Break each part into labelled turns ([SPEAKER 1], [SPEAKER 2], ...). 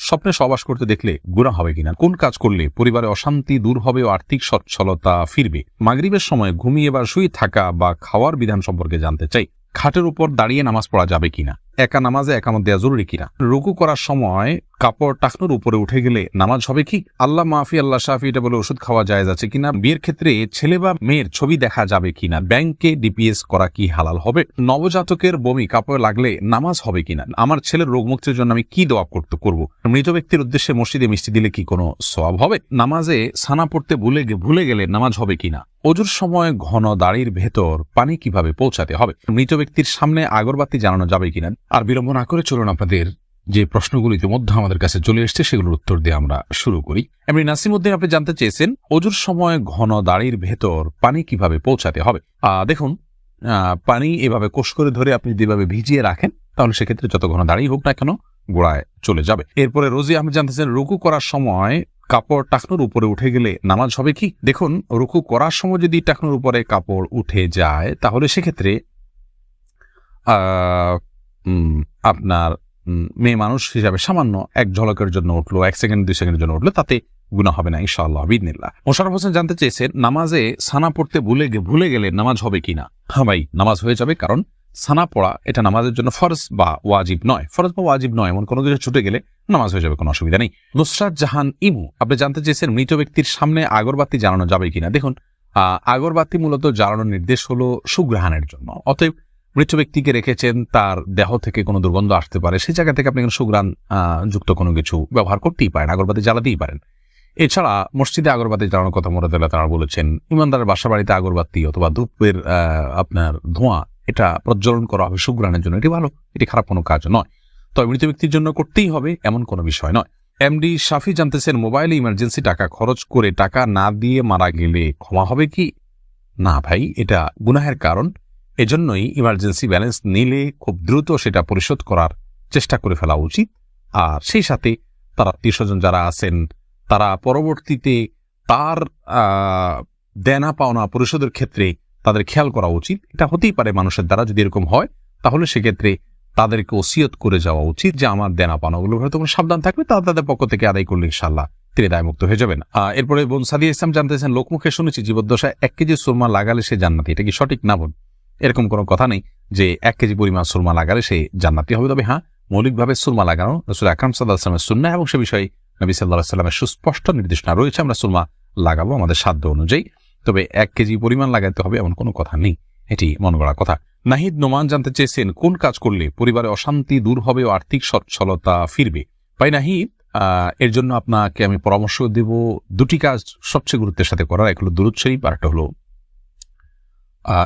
[SPEAKER 1] স্বপ্নে সহবাস করতে দেখলে গুনাহ হবে কিনা, কোন কাজ করলে পরিবারে অশান্তি দূর হবে ও আর্থিক সচ্ছলতা ফিরবে, মাগরিবের সময় ঘুমিয়ে বা শুয়ে থাকা বা খাওয়ার বিধান সম্পর্কে জানতে চাই, খাটের উপর দাঁড়িয়ে নামাজ পড়া যাবে কিনা, একা নামাজে একামত দেওয়া জরুরি কিনা, রুকু করার সময় কাপড় টাকনুর উপরে উঠে গেলে নামাজ হবে কি, আল্লাহ মাফি আল্লাহ শাফি এটা বলে ওষুধ খাওয়া জায়েজ আছে কিনা, বিয়ের ক্ষেত্রে ছেলে বা মেয়ের ছবি দেখা যাবে কিনা, ব্যাংকে ডিপিএস করা কি হালাল হবে, নবজাতকের বমি কাপড়ে লাগলে নামাজ হবে কিনা, আমার ছেলের রোগ মুক্তির জন্য আমি কি দোয়া করব, মৃত ব্যক্তির উদ্দেশ্যে মসজিদে মিষ্টি দিলে কি কোনো সওয়াব হবে, নামাজে সানা পড়তে ভুলে গেলে নামাজ হবে কিনা, অজুর সময় ঘন দাড়ির ভেতর পানি কিভাবে পৌঁছাতে হবে, মৃত ব্যক্তির সামনে আগরবাতি জ্বালানো যাবে কিনা। আর বিলম্ব না করে চলুন আপনাদের যে প্রশ্নগুলো ইতিমধ্যে আমাদের কাছে চলে এসছে সেগুলোর উত্তর দিয়ে আমরা শুরু করি। এমনি নাসিমউদ্দিন আপনি জানতে চেয়েছেন অজুর সময় ঘন দাড়ির ভেতর পানি কিভাবে পৌঁছাতে হবে। দেখুন, পানি এভাবে কোষ করে ধরে আপনি যেভাবে ভিজিয়ে রাখেন তাহলে সেক্ষেত্রে যত ঘন দাড়ি হোক না কেন গোড়ায় চলে যাবে। এরপরে রোজি আপনি জানতেছেন রুকু করার সময় কাপড় টাকনুর উপরে উঠে গেলে নামাজ হবে কি। দেখুন, রুকু করার সময় যদি টাকনুর উপরে কাপড় উঠে যায় তাহলে সেক্ষেত্রে আপনার মেয়ে মানুষ হিসাবে সামান্য এক ঝলকের জন্য উঠলো, 1 সেকেন্ড 2 সেকেন্ডের জন্য উঠলো, তাতে গুনাহ হবে না ইনশাআল্লাহ বিইذনিল্লাহ। মোশাররফ হোসেন জানতে চেয়েছেন নামাজে সানা পড়তে ভুলে গেলে নামাজ হবে কিনা। হ্যাঁ ভাই, নামাজ হয়ে যাবে, কারণ সানা পড়া এটা নামাজের জন্য ফরজ বা ওয়াজিব নয়, এমন কোনো কিছু ছুটে গেলে নামাজ হয়ে যাবে, কোনো অসুবিধা নেই। নুসরাত জাহান ইমু আপনি জানতে চেয়েছেন মৃত ব্যক্তির সামনে আগরবাতি জ্বালানো যাবে কিনা। দেখুন, আগরবাতি মূলত জ্বালানোর নির্দেশ হলো সুঘ্রাণের জন্য, অতএব মৃত ব্যক্তিকে রেখেছেন, তার দেহ থেকে কোনো দুর্গন্ধ আসতে পারে, সেই জায়গা থেকে আপনি সুঘ্রাণ যুক্ত কোনো কিছু ব্যবহার করতেই পারেন, আগরবাতি জ্বালাতেই পারেন। এছাড়া মসজিদে আগরবাতি জ্বালানোর কথা মুরাদুল্লাহ তাআলা বলেছেন। ইমানদারের বাসা বাড়িতে আগরবাতি অথবা ধূপের আপনার ধোঁয়া এটা প্রজ্বলন করা হবে সুঘ্রাণের জন্য, এটি ভালো, এটি খারাপ কোনো কাজ নয়, তবে মৃত ব্যক্তির জন্য করতেই হবে এমন কোনো বিষয় নয়। এমডি শাফি জানতেছেন মোবাইলে ইমার্জেন্সি টাকা খরচ করে টাকা না দিয়ে মারা গেলে ক্ষমা হবে কি। না ভাই, এটা গুনাহের কারণ, এজন্যই ইমার্জেন্সি ব্যালেন্স নিলে খুব দ্রুত সেটা পরিশোধ করার চেষ্টা করে ফেলা উচিত। আর সেই সাথে তার আত্মীয়স্বজন যারা আছেন তারা পরবর্তীতে তার দেনা পাওনা পরিশোধের ক্ষেত্রে তাদের খেয়াল করা উচিত। এটা হতেই পারে মানুষের দ্বারা, যদি এরকম হয় তাহলে সেক্ষেত্রে তাদেরকে ওসিয়ত করে যাওয়া উচিত যে আমার দেনা পাওনাগুলো হয়তো সাবধান থাকবে, তাদের পক্ষ থেকে আদায় করলে ইনশাআল্লাহ তিনি দায়মুক্ত হয়ে যাবেন। এরপরে বোন সাদিয়া ইসলাম জানতেছেন লোকমুখে শুনেছি জীবদ্দশায় 1 কেজি সুরমা লাগালে সে জান্নাতি, এটা কি সঠিক না বোন? এরকম কোনো কথা নেই যে 1 কেজি পরিমাণ সুরমা লাগালে সে জান্নাতি হবে, তবে হ্যাঁ, মৌলিকভাবে সুরমা লাগানো রাসূল আকরাম সাল্লাল্লাহু আলাইহি ওয়াসাল্লামের সুন্নাহ এবং সে বিষয়ে নবী সাল্লাল্লাহু আলাইহি ওয়াসাল্লামের সুস্পষ্ট নির্দেশনা রয়েছে, আমরা সুরমা লাগাবো আমাদের সাধ্য অনুযায়ী, তবে 1 কেজি পরিমাণ লাগাতে হবে এমন কোনো কথা নেই, এটি মন গড়া কথা। নাহিদ নোমান জানতে চেয়েছেন কোন কাজ করলে পরিবারে অশান্তি দূর হবে ও আর্থিক সচ্ছলতা ফিরবে। ভাই নাহিদ, এর জন্য আপনাকে আমি পরামর্শ দেব 2টি কাজ সবচেয়ে গুরুত্বের সাথে করার, এক হলো দুরূদ শরীফ আর একটা হলো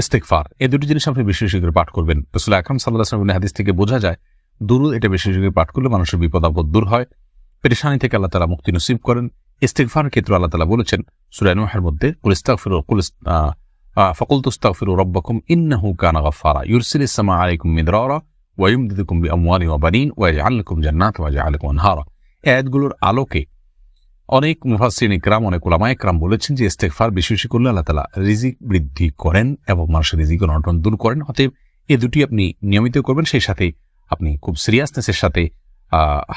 [SPEAKER 1] ইস্তেগফার। এই 2টি জিনিস আপনি বেশি বেশি করে পাঠ করবেন। রাসূল আকরাম সাল্লাল্লাহু আলাইহি ওয়াসাল্লামের হাদিস থেকে বোঝা যায় দুরূদ এটা বেশি বেশি করে পাঠ করলে মানুষের বিপদ আপদ দূর হয়, পেরেশানি থেকে আল্লাহ তাআলা মুক্তি নসিব করেন। ইস্তেগফারের ক্ষেত্রে আল্লাহ তাআলা বলেছেন সূরা নূহের মধ্যে ফাকুলতু আস্তাগফিরু রাব্বাকুম ইন্নাহু কানা গাফফারা ইউরসিলিস সামা আলাইকুম মিদরারা ওয়া ইউমদিদুকুম বিআমওয়ালিন ওয়া বানিন ওয়া ইয়াজআল লাকুম জান্নাত ওয়া ইয়াজআল লাকুম আনহারা। এই আয়াতগুলোর আলোকে অনেক মুফাসসিরিন ইকরাম, অনেক উলামা ইকরাম বলেছেন যে ইস্তেগফার বেশি বেশি করলে আল্লাহ তাআলা রিজিক বৃদ্ধি করেন এবং মানুষের রিজিকের অনটন দূর করেন। অতএব এই 2টি আপনি নিয়মিত করবেন, সেই সাথে আপনি খুব সিরিয়াসনেসের সাথে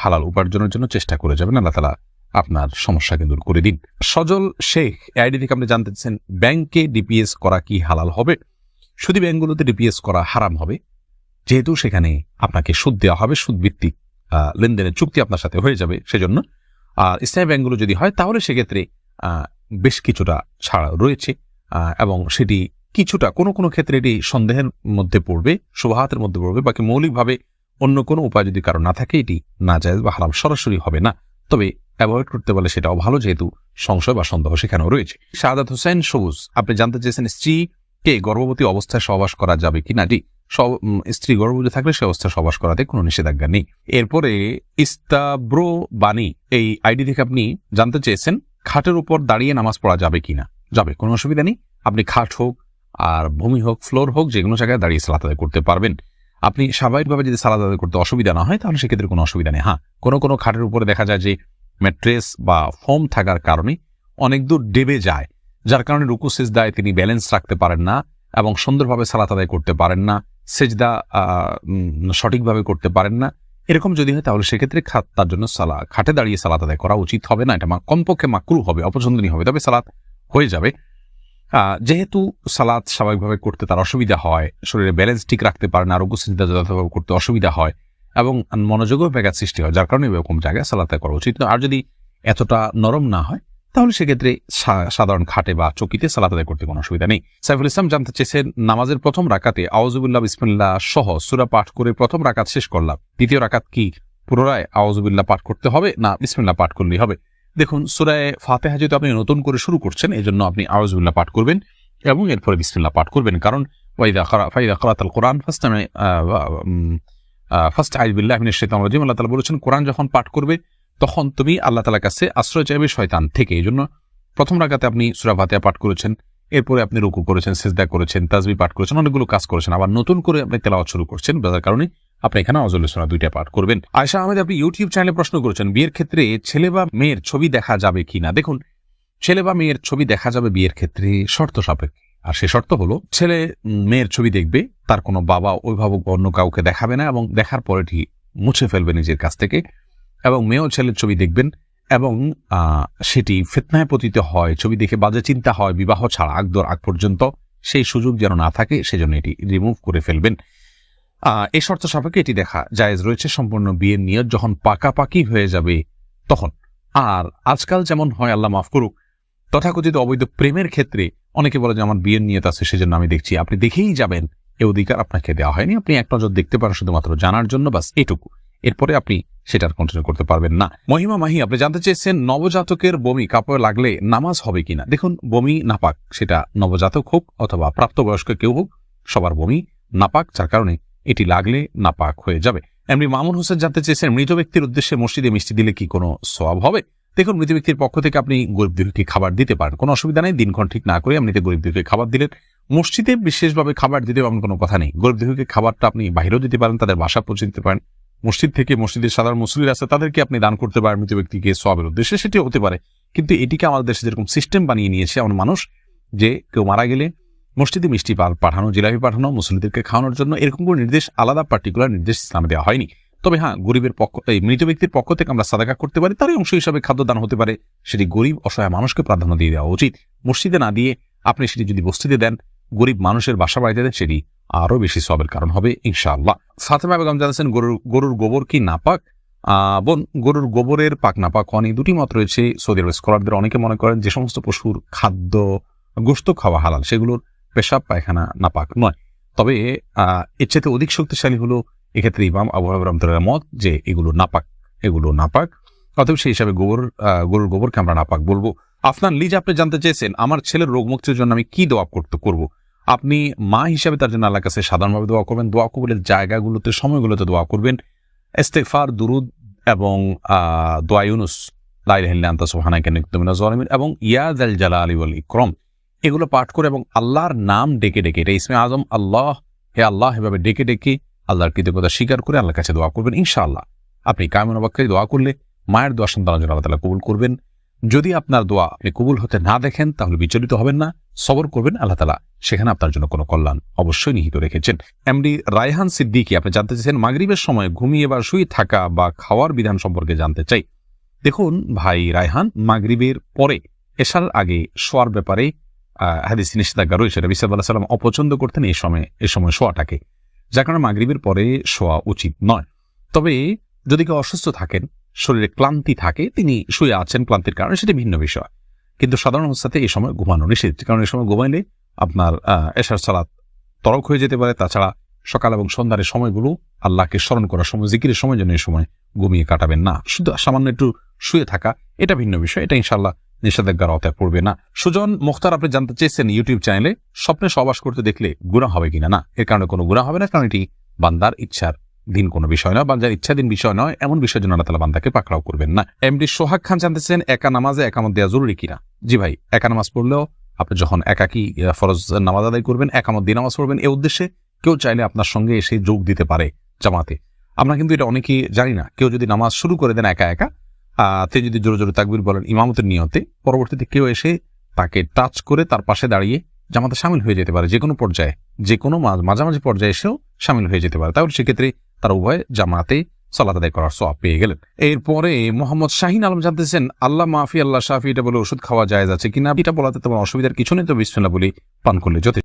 [SPEAKER 1] হালাল উপার্জনের জন্য চেষ্টা করে যাবেন, আল্লাহ তাআলা আপনার সমস্যাকে দূর করে দিন। সজল শেখ আইডি থেকে আপনি জানতে চাচ্ছেন ব্যাংকে ডিপিএস করা কি হালাল হবে। শুধু ব্যাংকগুলোতে ডিপিএস করা হারাম হবে, যেহেতু সেখানে আপনাকে সুদ দেওয়া হবে, সুদ ভিত্তিক লেনদেনের চুক্তি আপনার সাথে হয়ে যাবে, সেজন্য। আর ইসলামী ব্যাংকগুলো যদি হয় তাহলে সেক্ষেত্রে বেশ কিছুটা ছাড় রয়েছে এবং সেটি কিছুটা কোনো ক্ষেত্রে এটি সন্দেহের মধ্যে পড়বে, শুবহাতের মধ্যে পড়বে, বাকি মৌলিকভাবে অন্য কোনো উপায় যদি কারো না থাকে এটি নাজায়েজ বা হারাম সরাসরি হবে না, তবে অ্যাভয়েড করতে পারলে সেটাও ভালো, যেহেতু সংশয় বা সন্দেহ সেখানেও রয়েছে। শাহাদাত হোসেন সবুজ আপনি জানতে চেয়েছেন স্ত্রীকে গর্ভবতী অবস্থায় সহবাস করা যাবে কিনা। স্ত্রী গর্ভবতী থাকলে সে অবস্থায় সহবাস করাতে কোনো নিষেধাজ্ঞা নেই। এরপরে ইস্তাব্রো বাণী এই আইডি থেকে আপনি জানতে চেয়েছেন খাটের উপর দাঁড়িয়ে নামাজ পড়া যাবে কিনা। যাবে, কোনো অসুবিধা নেই, আপনি খাট হোক আর ভূমি হোক ফ্লোর হোক যে কোনো জায়গায় দাঁড়িয়ে সালাত আদায় করতে পারবেন। আপনি স্বাভাবিকভাবে যদি সালাত আদায় করতে অসুবিধা না হয় তাহলে সেক্ষেত্রে কোনো অসুবিধা নেই। হ্যাঁ, কোনো খাটের উপরে দেখা যায় যে ম্যাট্রেস বা ফোম থাকার কারণে অনেক দূর ডেবে যায়, যার কারণে রুকু সিজদায় তিনি ব্যালেন্স রাখতে পারেন না এবং সুন্দরভাবে সালাত আদায় করতে পারেন না, সিজদা সঠিকভাবে করতে পারেন না। এরকম যদি হয় তাহলে সেক্ষেত্রে তার জন্য খাটে দাঁড়িয়ে সালাত আদায় করা উচিত হবে না, এটা কমপক্ষে মাকরুহ হবে, অপছন্দনীয় হবে, তবে সালাত হয়ে যাবে। যেহেতু সালাত স্বাভাবিকভাবে করতে তার অসুবিধা হয়, শরীরে ব্যালেন্স ঠিক রাখতে পারে না, আরোগ্য চিন্তা যথাযথভাবে করতে অসুবিধা হয় এবং মনোযোগও ব্যাঘাত সৃষ্টি হয়, যার কারণে এরকম জায়গায় সালাত আদায় করা উচিত। আর যদি এতটা নরম না হয় তাহলে সেক্ষেত্রে সাধারণ খাটে বা চকিতে সালাত আদায় করতে কোনো অসুবিধা নেই। সাইফুল ইসলাম জানতে চেয়েছেন, নামাজের প্রথম রাকাতে আউযুবিল্লাহ বিসমিল্লাহ সহ সূরা পাঠ করে প্রথম রাকাত শেষ করলাম, দ্বিতীয় রাকাত কি পুনরায় আউযুবিল্লাহ পাঠ করতে হবে না বিসমিল্লাহ পাঠ করলেই হবে? দেখুন, সূরা ফাতিহা যেহেতু আপনি নতুন করে শুরু করছেন, এই জন্য আপনি আউযুবিল্লাহ পাঠ করবেন এবং এরপরে বিসমিল্লাহ পাঠ করবেন, কারণ ফাইদা ক্রাআতাল কুরআন ফাস্তাইয বিল্লাহি মিনাশ শাইতানির রাজিম, আল্লাহ তাআলা বলেছেন কোরআন যখন পাঠ করবে তখন তুমি আল্লাহ তাআলার কাছে আশ্রয় চাইবে শয়তান থেকে। এই জন্য প্রথম রাকাতে আপনি সূরা ফাতিহা পাঠ করেছেন, এরপরে আপনি রুকু করেছেন, সিজদা করেছেন, তাসবিহ পাঠ করেছেন, অনেকগুলো কাজ করেছেন, আবার নতুন করে আপনি তেলাওয়াত শুরু করছেন, যার কারণে আপনি এখানে আউযুবিল্লাহ সূরা দুইটা পাঠ করবেন। আয়েশা আহমেদ, আপনি ইউটিউব চ্যানেলে প্রশ্ন করেছেন, বিয়ের ক্ষেত্রে ছেলে বা মেয়ের ছবি দেখা যাবে কিনা? দেখুন, ছেলে বা মেয়ের ছবি দেখা যাবে বিয়ের ক্ষেত্রে শর্ত সাপেক্ষে, আর সে শর্ত হলো ছেলে মেয়ের ছবি দেখবে, তার কোনো বাবা অভিভাবক অন্য কাউকে দেখাবে না এবং দেখার পরেটি মুছে ফেলবে নিজের কাছ থেকে, এবং মেয়েও ছেলের ছবি দেখবেন এবং সেটি ফিতনায় পতিত হয়, ছবি দেখে বাজে চিন্তা হয়, বিবাহ ছাড়া আগ পর্যন্ত সেই সুযোগ যেন না থাকে, সেজন্য এটি রিমুভ করে ফেলবেন। এই শর্ত সাপেক্ষে এটি দেখা জায়েজ রয়েছে সম্পূর্ণ বিয়ের নিয়ত যখন পাকাপাকি হয়ে যাবে তখন। আর আজকাল যেমন হয়, আল্লাহ মাফ করুক, তথাকথিত অবৈধ প্রেমের ক্ষেত্রে অনেকে বলে যে আমার বিয়ের নিয়ত আছে সেজন্য আমি দেখছি, আপনি দেখেই যাবেন, এ অধিকার আপনাকে দেওয়া হয়নি, আপনি এক নজর দেখতে পারেন শুধুমাত্র জানার জন্য, বাস এটুকু, এরপরে আপনি সেটার কন্টিনিউ করতে পারবেন না। মহিমা মাহি, আপনি জানতে চেয়েছেন নবজাতকের বমি কাপড়ে লাগলে নামাজ হবে কিনা? দেখুন, বমি নাপাক, সেটা নবজাতক হোক অথবা প্রাপ্তবয়স্ক কেউ হোক, সবার বমি নাপাক, যার কারণে এটি লাগলে নাপাক হয়ে যাবে। এমনি মামুন হোসেন জানতে চেয়েছেন, মৃত ব্যক্তির উদ্দেশ্যে মসজিদে মিষ্টি দিলে কি কোনো সওয়াব হবে? দেখুন, মৃত ব্যক্তির পক্ষ থেকে আপনি গরিব দুঃখীকে খাবার দিতে পারেন, কোনো অসুবিধা নেই, দিনক্ষণ ঠিক না করে এমনিতে গরিব দুঃখীকে খাবার দিলেন। মসজিদে বিশেষভাবে খাবার দিতে এমন কোনো কথা নেই, গরিব দুঃখীকে খাবারটা আপনি বাইরেও দিতে পারেন, তাদের বাসা পৌঁছে দিতে পারেন, মসজিদ থেকে মসজিদের সাধারণ মুসল্লিরা আছে তাদেরকে আপনি দান করতে পারেন মৃত ব্যক্তিকে সওয়াবের উদ্দেশ্যে, সেটি হতে পারে। কিন্তু এটিকে আমাদের দেশে যেরকম সিস্টেম বানিয়ে নিয়েছে এমন মানুষ, যে কেউ মারা গেলে মসজিদে মিষ্টি পাঠানো, জিলাপি পাঠানো, মুসল্লিদেরকে খাওয়ানোর জন্য, এরকম কোনো নির্দেশ, আলাদা পার্টিকুলার নির্দেশ ইসলামে দেওয়া হয়নি। তবে হ্যাঁ, গরিবের পক্ষ, এই মৃত ব্যক্তির পক্ষ থেকে আমরা সাদাকা করতে পারি, তারই অংশ হিসাবে খাদ্যদান হতে পারে, সেটি গরিব অসহায় মানুষকে প্রাধান্য দিয়ে দেওয়া উচিত। মসজিদে না দিয়ে আপনি সেটি যদি বস্তিতে দেন, গরিব মানুষের বাসা বাড়িতে দেন, সেটি আরো বেশি সওয়াবের কারণ হবে ইনশাআল্লাহ। ফাতেমা বেগম জানাচ্ছেন, গরুর গোবর কি নাপাক? বোন, গরুর গোবরের পাক নাপাক অনেক দুটি মত রয়েছে সৌদি আরবের স্কলারদের। অনেকে মনে করেন যে সমস্ত পশুর খাদ্য গোশত খাওয়া হালাল, সেগুলোর পেশাব পায়খানা নাপাক নয়। তবে এর চাইতে অধিক শক্তিশালী হলো এক্ষেত্রে ইমাম আবু হানিফা রাহমাতুল্লাহ মত যে এগুলো নাপাক, অতএব সেই হিসাবে গরুর গোবরকে আমরা নাপাক বলবো। আফনান লিজ, আপনি জানতে চেয়েছেন আমার ছেলের রোগ মুক্তির জন্য আমি কি দোয়া করব? আপনি মা হিসাবে তার জন্য আল্লাহর কাছে সাধারণভাবে দোয়া করবেন, দোয়া কবুলের জায়গাগুলোতে, সময়গুলোতে দোয়া করবেন, ইস্তিগফার, দুরুদ এবং দোয়া ইউনুস, লা ইলাহা ইল্লা আনতা সুবহানাকা ইন্নী কুনতু মিনাজ জালিমিন এবং ইয়া যাল জালালি ওয়াল ইকরাম, এগুলো পাঠ করে এবং আল্লাহর নাম ডেকে ডেকে, এটা ইসমে আজম আল্লাহ, হে আল্লাহ, এভাবে ডেকে ডেকে আল্লাহর কৃতজ্ঞতা স্বীকার করে আল্লাহর কাছে দোয়া করবেন। ইনশাআল্লাহ আপনি কায়মন অবাক্কায় দোয়া করলে মায়ের দোয়া সন্তানের জন্য আল্লাহ তাআলা কবুল করবেন। যদি আপনার দোয়া আপনি কবুল হতে না দেখেন তাহলে বিচলিত হবেন না, সবর করবেন, আল্লাহ তাআলা সেখানে আপনার জন্য কোনো কল্যাণ অবশ্যই নিহিত রেখেছেন। এমডি রায়হান সিদ্দিকী, আপনি জানতে চাইছেন মাগরিবের সময় ঘুমিয়ে বা শুয়ে থাকা বা খাওয়ার বিধান সম্পর্কে জানতে চাই। দেখুন ভাই রায়হান, মাগরিবের পরে এশার আগে শোয়ার ব্যাপারে হাদিস নিষেধাজ্ঞা রয়েছে। নবী সাল্লাল্লাহু আলাইহি ওয়াসাল্লাম অপছন্দ করতেন এই সময় শোয়াটাকে, যার কারণে মাগরিবের পরে শোয়া উচিত নয়। তবে যদি কেউ অসুস্থ থাকেন, শরীরে ক্লান্তি থাকে, তিনি শুয়ে আছেন ক্লান্তির কারণে, সেটি ভিন্ন বিষয়, কিন্তু সাধারণ অবস্থাতে এই সময় ঘুমানো নিষেধ, কারণ এই সময় ঘুমাইলে আপনার এশার সালাত তরক হয়ে যেতে পারে। তাছাড়া সকাল এবং সন্ধ্যার সময়গুলো আল্লাহকে স্মরণ করার সময়, জিকিরের সময় জন্য এই সময় ঘুমিয়ে কাটাবেন না। শুধু সামান্য একটু শুয়ে থাকা এটা ভিন্ন বিষয়, এটা ইনশাআল্লাহ নিষেধাজ্ঞার আওতায় পড়বে না। সুজন মুখতার, আপনি জানতে চেয়েছেন ইউটিউব চ্যানেলে স্বপ্নে সহবাস করতে দেখলে গুনাহ হবে কিনা? না, এর কারণে কোনো গুনাহ হবে না, কারণ এটি বান্দার ইচ্ছার দিন কোনো বিষয় নয়, বান্দার ইচ্ছাধীন বিষয় নয়, এমন বিষয়ের জন্য আল্লাহ তাআলা বান্দাকে পাকড়াও করবেন না। এমডি সোহাগ খান জানতেছেন একা নামাজে একামত দেওয়া জরুরি কিনা? জি ভাই, একা নামাজ পড়লেও আপনি যখন একাকি ফরজ নামাজ আদায় করবেন, একামত দিয়ে নামাজ পড়বেন, এই উদ্দেশ্যে কেউ চাইলে আপনার সঙ্গে এসে যোগ দিতে পারে জামাতে। আমরা কিন্তু এটা অনেকেই জানি না। কেউ যদি নামাজ শুরু করে দেন একা একা, তিনি যদি জোরে জোরে তাকবীর বলেন ইমামতের নিয়তে, পরবর্তীতে কেউ এসে তাকে টাচ করে তার পাশে দাঁড়িয়ে জামাতে শামিল হয়ে যেতে পারে, যে কোনো পর্যায়ে, যে কোনো মাঝামাঝি পর্যায়ে এসেও শামিল হয়ে যেতে পারে। তাহলে সেক্ষেত্রে তারা উভয় জামাতে সালাত আদায় করার সওয়াব পেয়ে গেলেন। এরপরে মোহাম্মদ শাহিন আলম জানতেছেন আল্লাহ মাফি আল্লাহ শাফি এটা বলে ওষুধ খাওয়া জায়েজ আছে কিনা, এটা বলাতে তোমার অসুবিধার কিছু নেই, তো বিসমিল্লাহ বলি পান করলে যথেষ্ট।